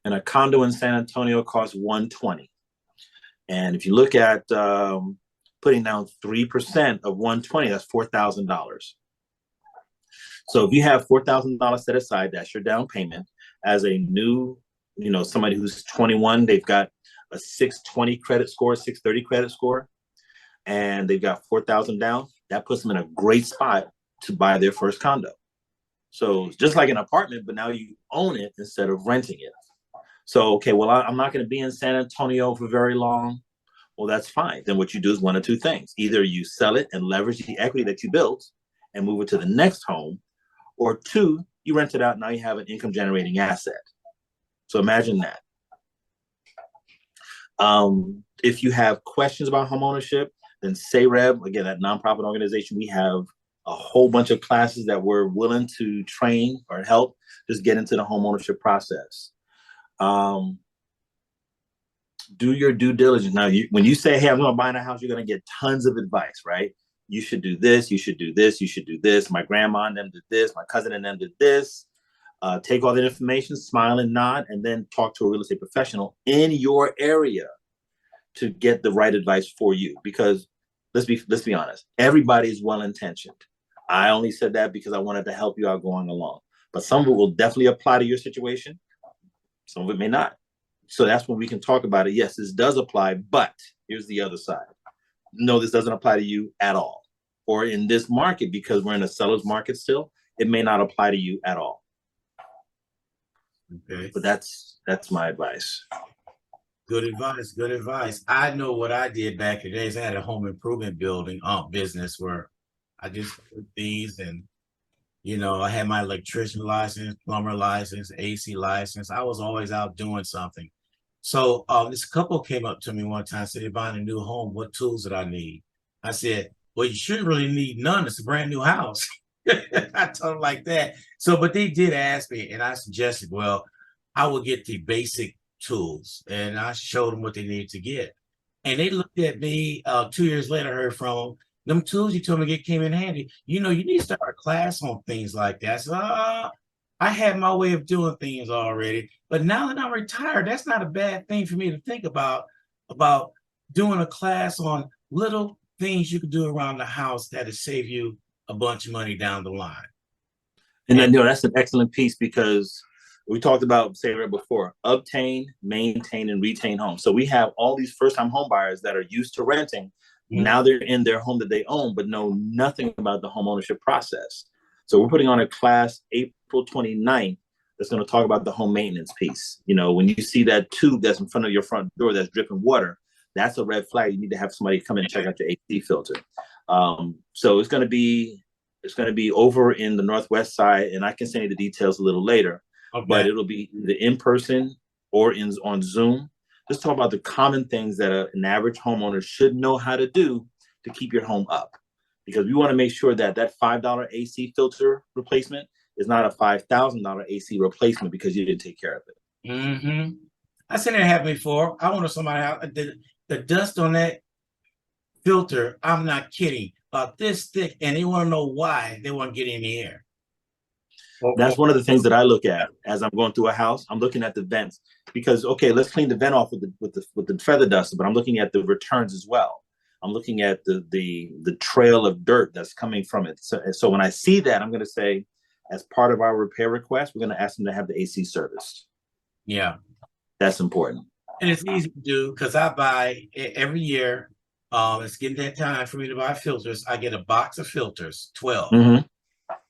And a condo in San Antonio costs 120. And if you look at putting down 3% of 120, that's $4,000. So if you have $4,000 set aside, that's your down payment. As a new, somebody who's 21, they've got a 620 credit score, 630 credit score, and they've got 4,000 down. That puts them in a great spot to buy their first condo. So it's just like an apartment, but now you own it instead of renting it. So, okay, well, I'm not going to be in San Antonio for very long. Well, that's fine. Then what you do is one of two things. Either you sell it and leverage the equity that you built and move it to the next home, or two, you rent it out. Now you have an income generating asset. So imagine that. If you have questions about homeownership, then SAREB, again, that nonprofit organization, we have a whole bunch of classes that we're willing to train or help just get into the homeownership process. Do your due diligence. Now, when you say, hey, I'm going to buy a house, you're going to get tons of advice, right? You should do this, you should do this, you should do this. My grandma and them did this, my cousin and them did this. Take all that information, smile and nod, and then talk to a real estate professional in your area to get the right advice for you. Because let's be honest, everybody is well intentioned. I only said that because I wanted to help you out going along. But some of it will definitely apply to your situation. Some of it may not. So that's when we can talk about it. Yes, this does apply, but here's the other side. No, this doesn't apply to you at all. Or in this market, because we're in a seller's market still, it may not apply to you at all. Okay. But that's my advice. Good advice. Good advice. I know what I did back in the days. I had a home improvement building business where I just did these and I had my electrician license, plumber license, AC license. I was always out doing something. So this couple came up to me one time, said they're buying a new home. What tools did I need? I said, well, you shouldn't really need none. It's a brand new house. I told them like that. So, but they did ask me, and I suggested, well, I would get the basic tools, and I showed them what they needed to get. And they looked at me 2 years later, I heard from them tools you told me to get came in handy. You need to start a class on things like that. So I had my way of doing things already. But now that I'm retired, that's not a bad thing for me to think about doing a class on little things you can do around the house that'll save you a bunch of money down the line. And And then, that's an excellent piece because we talked about, say right before, obtain, maintain, and retain homes. So we have all these first-time home buyers that are used to renting. mhm, Now they're in their home that they own, but know nothing about the home ownership process. So we're putting on a class April 29th that's going to talk about the home maintenance piece. When you see that tube that's in front of your front door that's dripping water, that's a red flag. You need to have somebody come in and check out your AC filter. So it's going to be over in the Northwest side, and I can send you the details a little later. But okay. it'll be either in person or on Zoom. Let's talk about the common things that an average homeowner should know how to do to keep your home up, because we want to make sure that that $5 AC filter replacement is not a $5,000 AC replacement because you didn't take care of it. Mm-hmm. I seen it happen before. I wonder somebody how the dust on that filter. I'm not kidding. About this thick, and they want to know why they want to get in the air. That's one of the things that I look at as I'm going through a house. I'm looking at the vents because, okay, let's clean the vent off with the feather duster, but I'm looking at the returns as well. I'm looking at the trail of dirt that's coming from it. So when I see that, I'm going to say, as part of our repair request, we're going to ask them to have the AC serviced. Yeah, That's important. and it's easy to do because I buy every year. It's getting that time for me to buy filters. I get a box of filters, 12. Mm-hmm.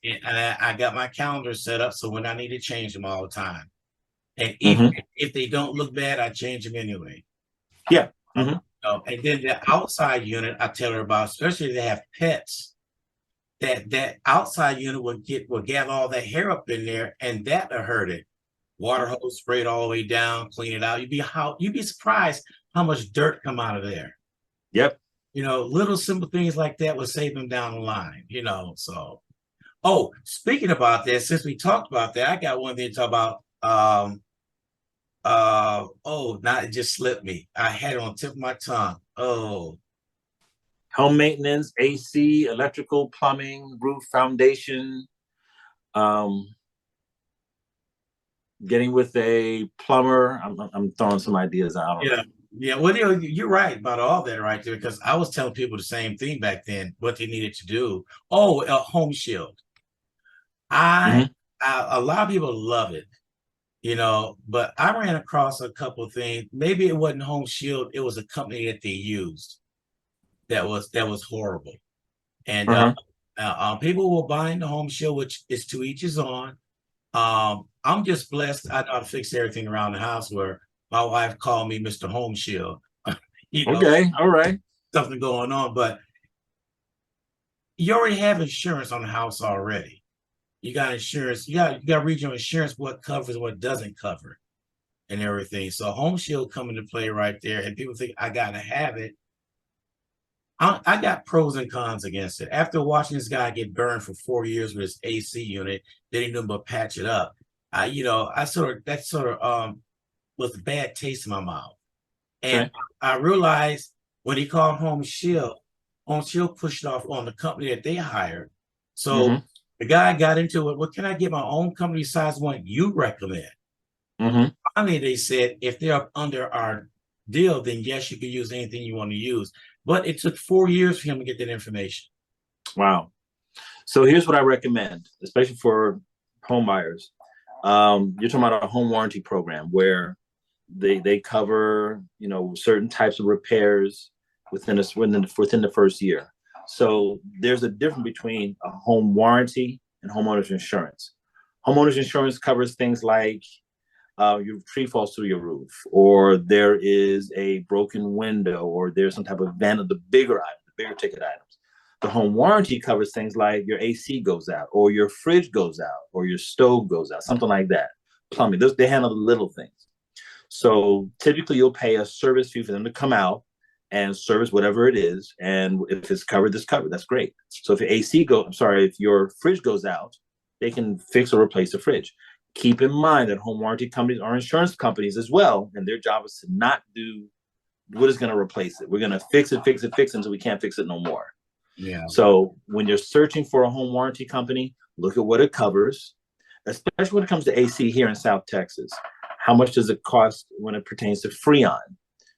And I got my calendar set up so when I need to change them all the time. And even Mm-hmm. if they don't look bad, I change them anyway. Yeah. Mm-hmm. And then the outside unit, I tell her about, especially if they have pets. That outside unit will gather all that hair up in there, and that'll hurt it. Water hose sprayed all the way down, clean it out. You'd be surprised how much dirt come out of there. Yep. Little simple things like that will save them down the line. So. Oh, speaking about that, since we talked about that, I got one thing to talk about. Now it just slipped me. I had it on the tip of my tongue. Oh, Home maintenance, AC, electrical, plumbing, roof, foundation. Um, Getting with a plumber. I'm throwing some ideas out. I don't know. yeah, yeah. Well, you're right about all that right there because I was telling people the same thing back then, what they needed to do. Oh, a home shield. I, Mm-hmm. a lot of people love it, but I ran across a couple of things. Maybe it wasn't Home Shield; it was a company that they used that was horrible. And Uh-huh. people were buying the Home Shield, which is to each his own. I'm just blessed. I know how to fix everything around the house. Where my wife called me Mr. Home Shield. you know, Okay. All right. something going on, but you already have insurance on the house already. You got insurance. You got to read your insurance what covers and what doesn't cover and everything. So Home Shield come into play right there, and people think I gotta have it. I got pros and cons against it. After watching this guy get burned for 4 years with his AC unit, they didn't do but patch it up. I sort of was a bad taste in my mouth. And Okay. I realized when he called Home Shield pushed it off on the company that they hired. So Mm-hmm. the guy got into it. Well, can I get my own company size one you recommend? Mm-hmm. Finally, they said if they're under our deal, then yes, you can use anything you want to use. But it took 4 years for him to get that information. Wow. So here's what I recommend, especially for home buyers. You're talking about a home warranty program where they cover certain types of repairs within the first year. So there's a difference between a home warranty and homeowners insurance. Homeowners insurance covers things like your tree falls through your roof, or there is a broken window, or there's some type of event of the bigger items, the bigger ticket items. The home warranty covers things like your AC goes out, or your fridge goes out, or your stove goes out, something like that. Plumbing, they handle the little things. So typically you'll pay a service fee for them to come out and service whatever it is. And if it's covered, it's covered. That's great. So if your fridge goes out, they can fix or replace the fridge. Keep in mind that home warranty companies are insurance companies as well, and their job is to not do what is going to replace it. We're going to fix it until we can't fix it no more. Yeah. So when you're searching for a home warranty company, look at what it covers, especially when it comes to AC here in South Texas. How much does it cost when it pertains to Freon?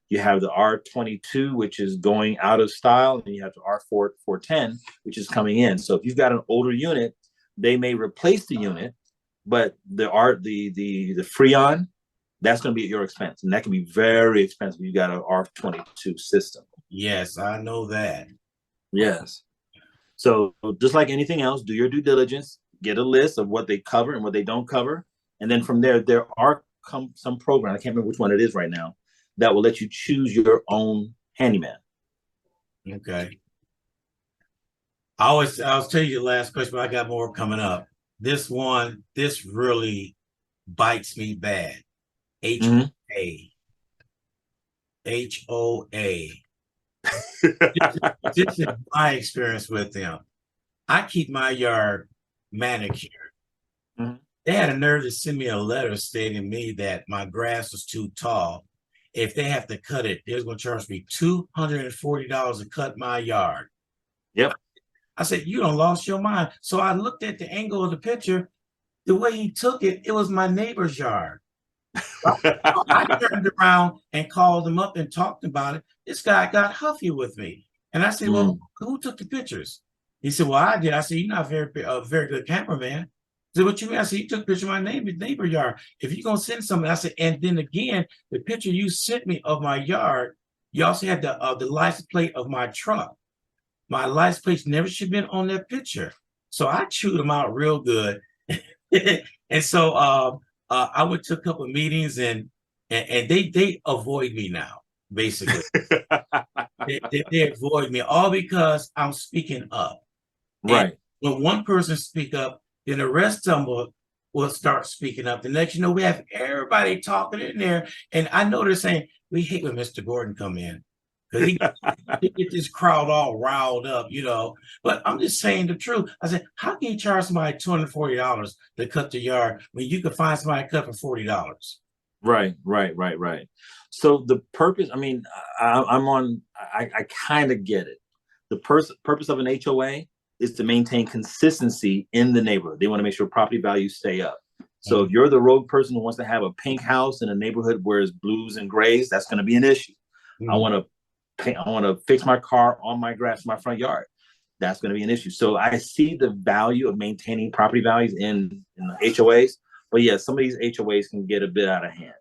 You have the R22, which is going out of style, and you have the R4 410, which is coming in. So if you've got an older unit, they may replace the unit, but the Freon, that's going to be at your expense, and that can be very expensive. You got an R22 system. Yes, I know that. Yes. So just like anything else, do your due diligence, get a list of what they cover and what they don't cover. And then from there are some program, I can't remember which one it is right now, that will let you choose your own handyman. Okay. I'll tell you the last question, but I got more coming up. This really bites me bad. HOA. HOA. This is my experience with them. I keep my yard manicured. Mhm. They had a nerve to send me a letter stating me that my grass was too tall. If they have to cut it, they're going to charge me $240 to cut my yard. Yep. I said, you don't lost your mind. So I looked at the angle of the picture. The way he took it, it was my neighbor's yard. I turned around and called him up and talked about it. This guy got huffy with me. And I said, well, who took the pictures? He said, well, I did. I said, you're not a very good cameraman. I said, what you mean? I said, you took a picture of my neighbor yard. If you're going to send something, I said, and then again, the picture you sent me of my yard, you also had the license plate of my truck. My license plate never should have been on that picture. So I chewed them out real good. And so I went to a couple of meetings and they avoid me now, basically. they avoid me all because I'm speaking up. Right. And when one person speak up, then the rest of them will start speaking up. The next, we have everybody talking in there. And I know they're saying, we hate when Mr. Gordon come in. Because he get this crowd all riled up, But I'm just saying the truth. I said, how can you charge somebody $240 to cut the yard when you can find somebody to cut for $40? Right. So the purpose, I kind of get it. The purpose of an HOA is to maintain consistency in the neighborhood. They want to make sure property values stay up. So if you're the rogue person who wants to have a pink house in a neighborhood where it's blues and grays, that's going to be an issue. I want to fix my car on my grass in my front yard. That's going to be an issue. So I see the value of maintaining property values in the HOAs. But yeah, some of these HOAs can get a bit out of hand.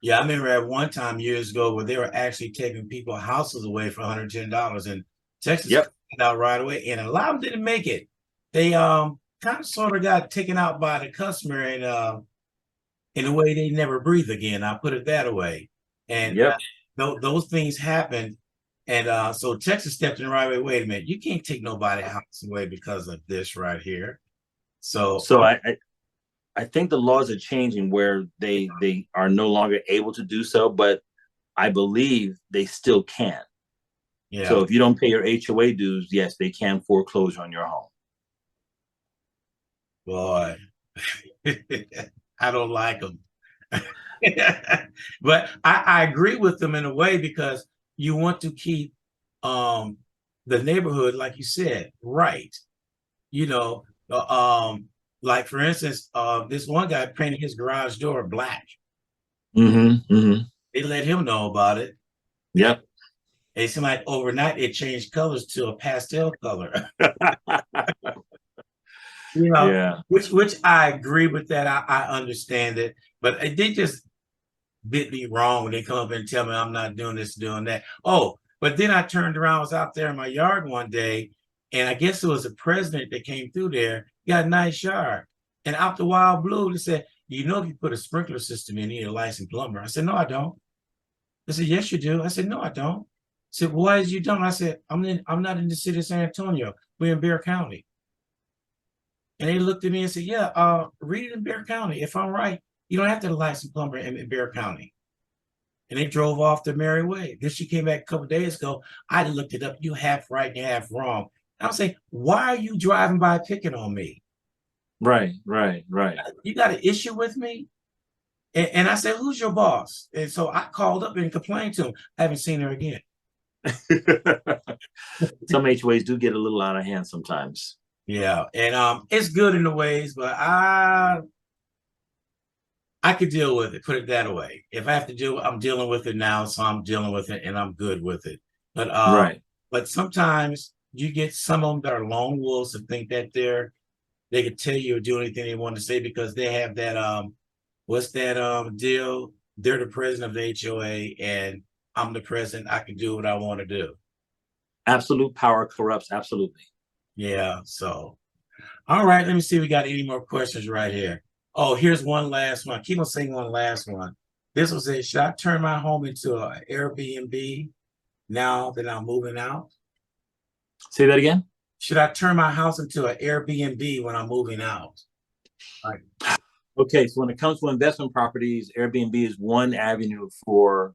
Yeah, I remember at one time years ago where they were actually taking people's houses away for $110 in Texas. Yep. Out right away, and a lot of them didn't make it. They kind of sort of got taken out by the customer and in a way they never breathe again. I'll put it that way. And those things happened. And so Texas stepped in the right way. Wait a minute, you can't take nobody's house away because of this right here. So I think the laws are changing where they are no longer able to do so, but I believe they still can. Yeah. So if you don't pay your HOA dues, yes, they can foreclose on your home. Boy, I don't like them. But I agree with them in a way because you want to keep the neighborhood, like you said, right. Like for instance, this one guy painted his garage door black. They let him know about it. Yep. It seemed like overnight it changed colors to a pastel color. Yeah. Which I agree with that. I understand it, but they just bit me wrong when they come up and tell me I'm not doing this, doing that. Oh, but then I turned around, I was out there in my yard one day, and I guess it was a president that came through there. He got a nice yard. And out the wild blue, they said, if you put a sprinkler system in, you need a licensed plumber. I said, no, I don't. They said, yes, you do. I said, no, I don't. I said, well, why is you don't? I said, I'm not in the city of San Antonio. We're in Bexar County. And they looked at me and said, yeah, read it in Bexar County. If I'm right, you don't have to have a licensed plumber in Bexar County. And they drove off the merry way. Then she came back a couple of days ago. I looked it up. You half right and half wrong. And I was saying, why are you driving by picking on me? Right. You got an issue with me? And I said, who's your boss? And so I called up and complained to him. I haven't seen her again. Some HOAs do get a little out of hand sometimes. Yeah. And it's good in the ways, but I could deal with it, put it that way. If I have to deal, I'm dealing with it now, so I'm dealing with it and I'm good with it. But right. But sometimes you get some of them that are lone wolves and think that they're they could tell you or do anything they want to say because they have that what's that deal? They're the president of the HOA and I'm the president. I can do what I want to do. Absolute power corrupts. Absolutely. Yeah. So, all right. Let me see if we got any more questions right here. Oh, here's one last one. Keep on saying one last one. This was it. Should I turn my home into an Airbnb now that I'm moving out? Say that again. Should I turn my house into an Airbnb when I'm moving out? All right. Okay, so when it comes to investment properties, Airbnb is one avenue for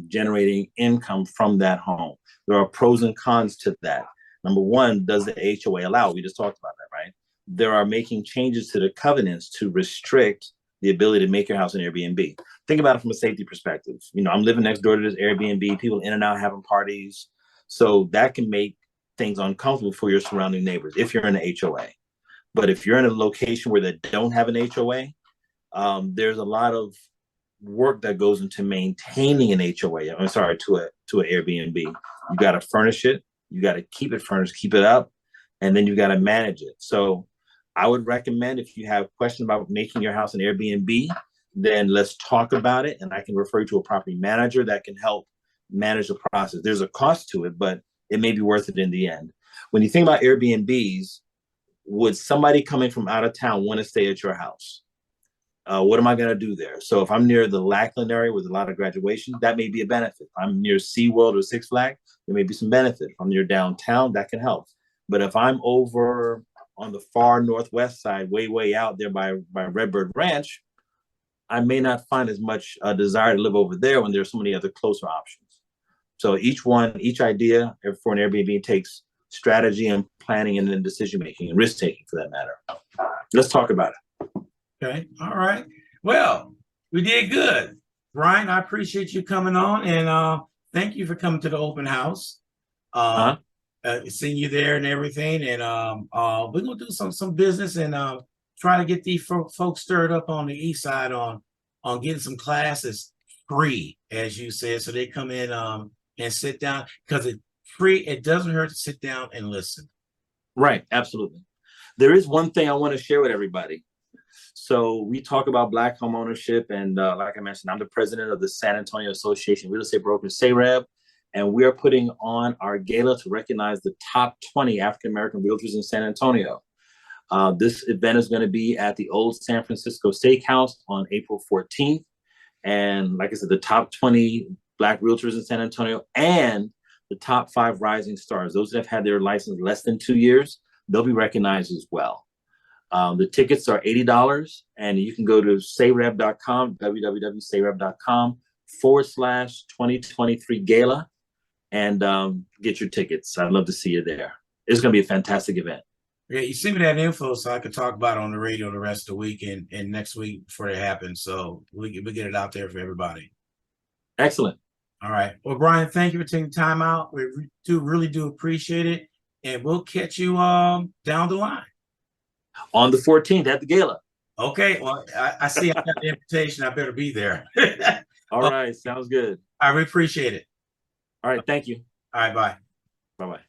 generating income from that home. There are pros and cons to that. Number one, does the HOA allow? We just talked about that, right? There are making changes to the covenants to restrict the ability to make your house an Airbnb. Think about it from a safety perspective. You know, I'm living next door to this Airbnb, people in and out having parties. So that can make things uncomfortable for your surrounding neighbors if you're in an HOA. But if you're in a location where they don't have an HOA, there's a lot of work that goes into maintaining an HOA. I'm sorry, to an Airbnb. You got to furnish it, you got to keep it furnished, keep it up, and then you got to manage it. So I would recommend if you have questions about making your house an Airbnb, then let's talk about it, and I can refer you to a property manager that can help manage the process. There's a cost to it, but it may be worth it in the end. When you think about Airbnbs, would somebody coming from out of town want to stay at your house? What am I going to do there? So if I'm near the Lackland area with a lot of graduation, that may be a benefit. If I'm near SeaWorld or Six Flags, there may be some benefit. If I'm near downtown, that can help. But if I'm over on the far northwest side, way out there by Redbird Ranch, I may not find as much desire to live over there when there's so many other closer options. So each idea for an Airbnb takes strategy and planning and then decision making and risk taking for that matter. Let's talk about it. Okay. All right. Well, we did good. Brian, I appreciate you coming on and thank you for coming to the open house. Seeing you there and everything. And we're gonna do some business and try to get these folks stirred up on the east side on getting some classes free, as you said. So they come in and sit down because it's free. It doesn't hurt to sit down and listen. Right. Absolutely. There is one thing I want to share with everybody. So we talk about Black home ownership, and like I mentioned, I'm the president of the San Antonio Association of Real Estate Brokers, SAREB, and we are putting on our gala to recognize the top 20 African-American realtors in San Antonio. This event is going to be at the Old San Francisco Steakhouse on April 14th. And like I said, the top 20 Black realtors in San Antonio and the top 5 rising stars, those that have had their license less than 2 years, they'll be recognized as well. The tickets are $80, and you can go to sayreb.com, www.sayreb.com/2023 gala, and get your tickets. I'd love to see you there. It's going to be a fantastic event. Yeah, you send me that info so I could talk about it on the radio the rest of the week and next week before it happens. So we get it out there for everybody. Excellent. All right. Well, Brian, thank you for taking time out. We really do appreciate it. And we'll catch you down the line. On the 14th at the gala. Okay. Well, I see I got the invitation. I better be there. All right. Sounds good. I really appreciate it. All right. Thank you. All right. Bye. Bye-bye.